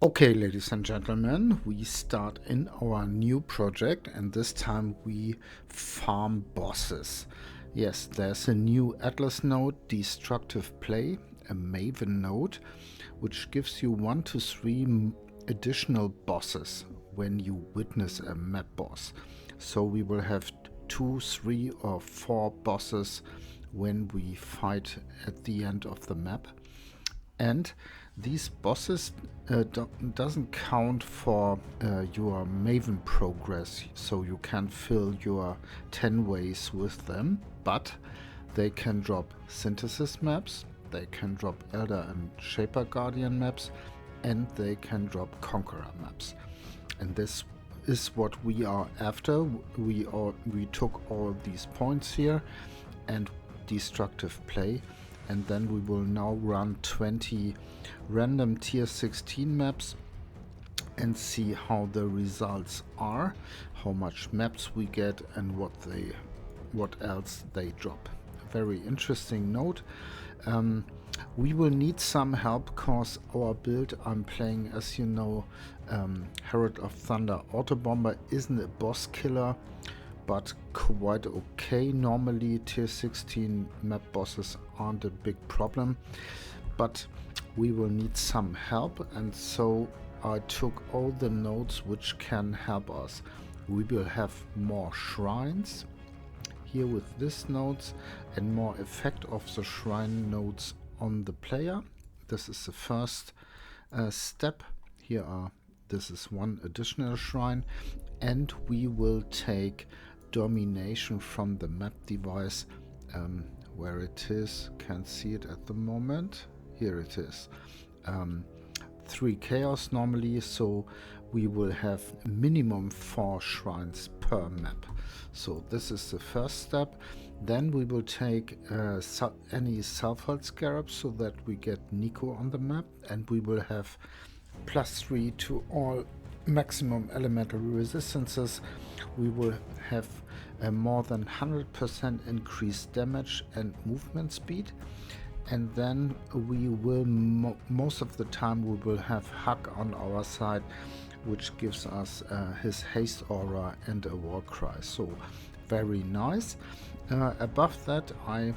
Okay, ladies and gentlemen, we start in our new project, and this time we farm bosses. Yes, there's a new Atlas node, Destructive Play, a Maven node, which gives you 1 to 3 additional bosses when you witness a map boss. So we will have 2, 3 or 4 bosses when we fight at the end of the map. And these bosses doesn't count for your Maven progress, so you can fill your 10 ways with them, but they can drop synthesis maps, they can drop Elder and Shaper Guardian maps, and they can drop Conqueror maps. And this is what we are after. We took all these points here and Destructive Play, and then we will now run 20 random tier 16 maps and see how the results are, how much maps we get, and what else they drop. Very interesting note. We will need some help because our build I'm playing, as you know, Herald of Thunder Autobomber isn't a boss killer, but quite okay. Normally tier 16 map bosses aren't a big problem, but we will need some help, and so I took all the nodes which can help us. We will have more shrines here with this nodes and more effect of the shrine nodes on the player. This is the first step. This is one additional shrine, and we will take domination from the map device, where it is. Can't see it at the moment. Here it is. 3 chaos normally, so we will have minimum 4 shrines per map. So this is the first step. Then we will take any Sulfide Scarab so that we get Nico on the map, and we will have +3 to all maximum elemental resistances. We will have a more than 100% increased damage and movement speed, and then we will most of the time we will have Hug on our side, which gives us his haste aura and a war cry. So very nice. Above that I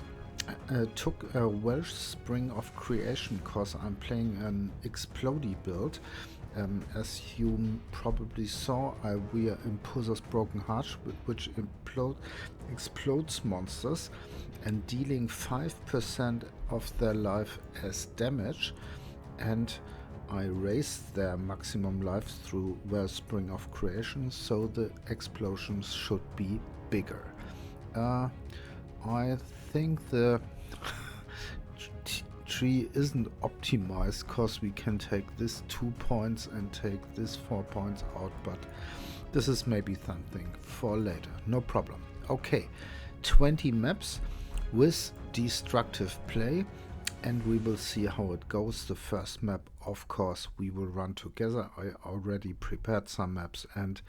took a Welsh Spring of Creation because I'm playing an Explodey build. As you probably saw, we are Impulsor's Broken Heart, which explodes monsters and dealing 5% of their life as damage, and I raised their maximum life through Wellspring of Creation, so the explosions should be bigger. I think the tree isn't optimized because we can take this 2 points and take this 4 points out, but this is maybe something for later. No problem. Okay, 20 maps with Destructive Play, and we will see how it goes. The first map, of course, we will run together. I already prepared some maps, and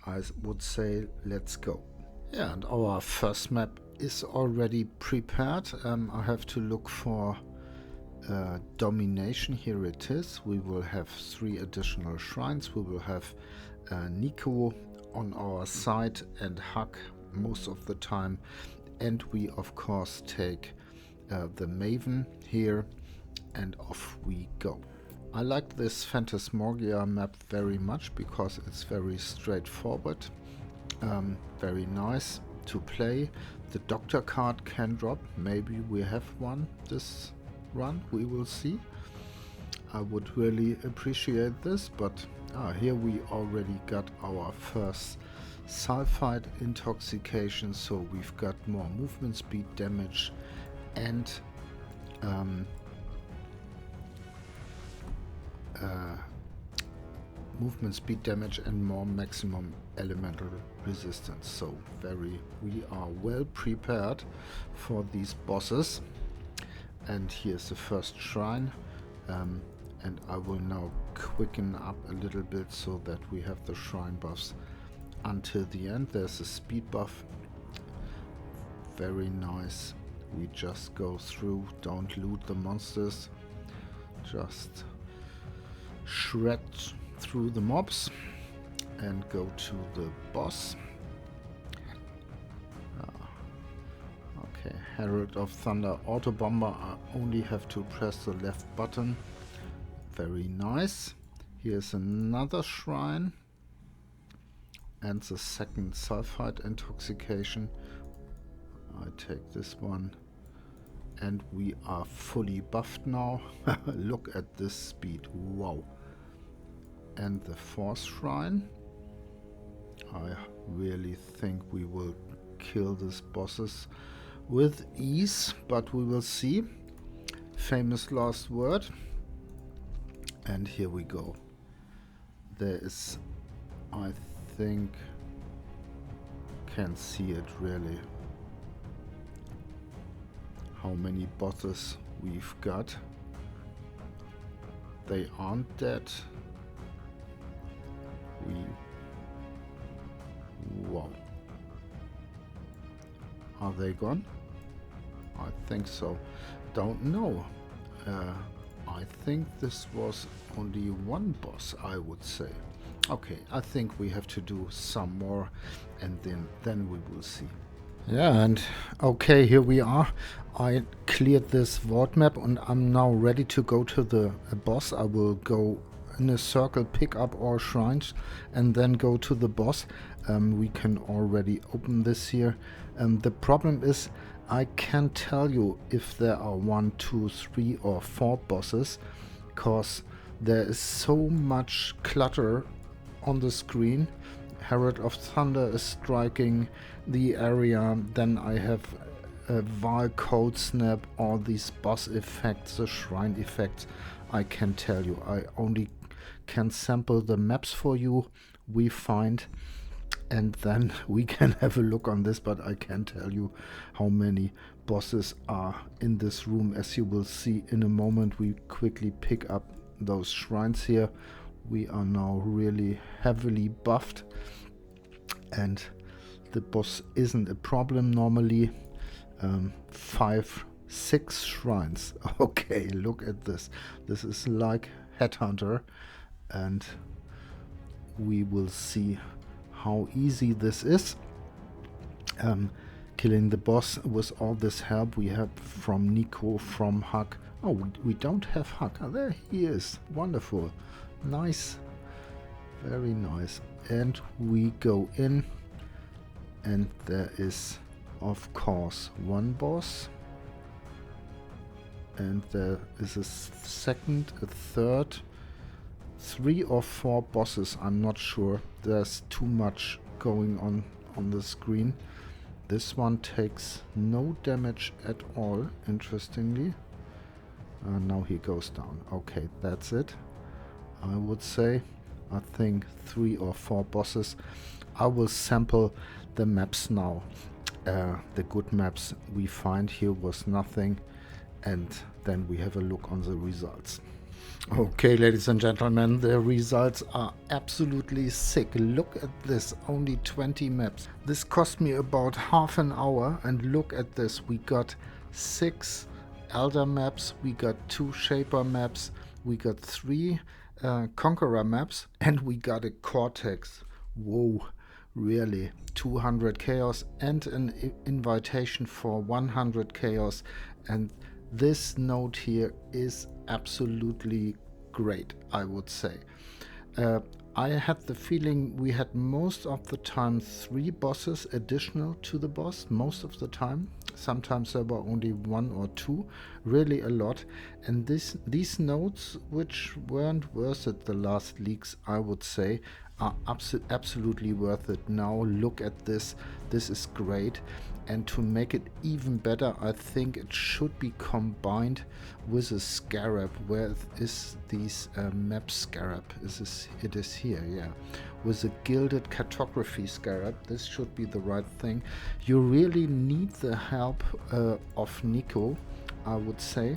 I would say let's go. Yeah, and our first map is already prepared. I have to look for domination. Here it is. We will have 3 additional shrines. We will have Nico on our side and Hug most of the time, and we of course take the Maven here, and off we go. I like this Phantasmagoria map very much because it's very straightforward, very nice to play. The Doctor card can drop. Maybe we have one this run, we will see. I would really appreciate this, but here we already got our first Sulfide Intoxication, so we've got more movement speed, damage, and movement speed damage and more maximum elemental resistance. So we are well prepared for these bosses. And here's the first shrine, and I will now quicken up a little bit so that we have the shrine buffs until the end. There's a speed buff. Very nice. We just go through, don't loot the monsters, just shred through the mobs and go to the boss. Okay, Herald of Thunder Auto Bomber. I only have to press the left button. Very nice. Here's another shrine. And the second sulfide intoxication. I take this one. And we are fully buffed now. Look at this speed. Wow. And the fourth shrine. I really think we will kill these bosses with ease, but we will see. Famous last word. And here we go. There is, I think, can see it really. How many bosses we've got. They aren't dead. Wow. Are they gone? I think so. Don't know. I think this was only one boss, I would say. Okay, I think we have to do some more and then we will see. Yeah, and okay, here we are. I cleared this vault map and I'm now ready to go to the boss. I will go in a circle, pick up all shrines and then go to the boss. We can already open this here. The problem is I can't tell you if there are 1, 2, 3 or 4 bosses, because there is so much clutter on the screen. Herald of Thunder is striking the area, then I have a Val Cold Snap, all these boss effects, the shrine effects. I can tell you, I only can sample the maps for you we find, and then we can have a look on this, but I can't tell you how many bosses are in this room. As you will see in a moment, we quickly pick up those shrines here. We are now really heavily buffed and the boss isn't a problem normally. 5, 6 shrines. Okay, look at this. This is like Headhunter, and we will see how easy this is. Killing the boss with all this help we have from Nico, from Huck. Oh, we don't have Huck. Oh, there he is. Wonderful. Nice. Very nice. And we go in, and there is of course one boss, and there is a second, a third, 3 or 4 bosses. I'm not sure. There's too much going on the screen. This one takes no damage at all, interestingly. Now he goes down. Okay, that's it. I would say, I think 3 or 4 bosses. I will sample the maps now. The good maps we find here was nothing, and then we have a look on the results. Okay, ladies and gentlemen, the results are absolutely sick. Look at this, only 20 maps. This cost me about half an hour, and look at this. We got 6 Elder maps, we got 2 Shaper maps, we got 3 Conqueror maps, and we got a Cortex. Whoa, really? 200 chaos and an invitation for 100 chaos, and this node here is absolutely great, I would say. I had the feeling we had most of the time 3 bosses additional to the boss, most of the time. Sometimes there were only 1 or 2, really a lot. And these nodes, which weren't worth it the last leaks, I would say, are absolutely worth it. Now look at this. This is great. And to make it even better, I think it should be combined with a scarab. Where is this map scarab? It is here, yeah. With a gilded cartography scarab. This should be the right thing. You really need the help of Nico, I would say.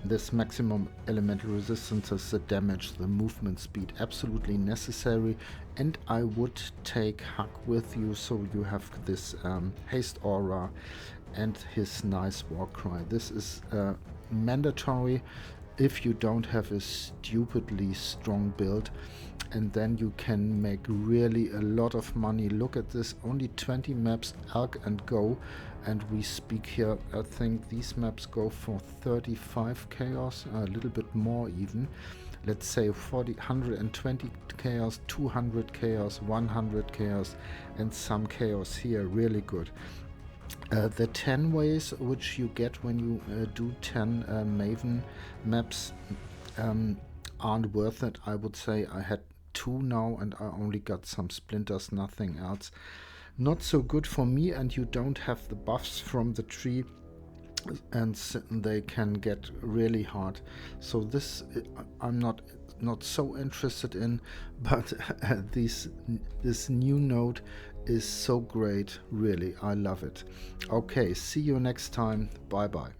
This maximum elemental resistances, the damage, the movement speed, absolutely necessary. And I would take Huck with you, so you have this haste aura and his nice war cry. This is mandatory. if you don't have a stupidly strong build, and then you can make really a lot of money. Look at this, only 20 maps, Arc and Go, and we speak here, I think these maps go for 35 chaos, a little bit more even. Let's say 120 chaos, 200 chaos, 100 chaos, and some chaos here, really good. The 10 ways which you get when you do 10 Maven maps aren't worth it, I would say. I had 2 now and I only got some splinters, nothing else. Not so good for me, and you don't have the buffs from the tree, and they can get really hard. So this I'm not so interested in, but this new node is so great, really. I love it. Okay, see you next time. Bye bye.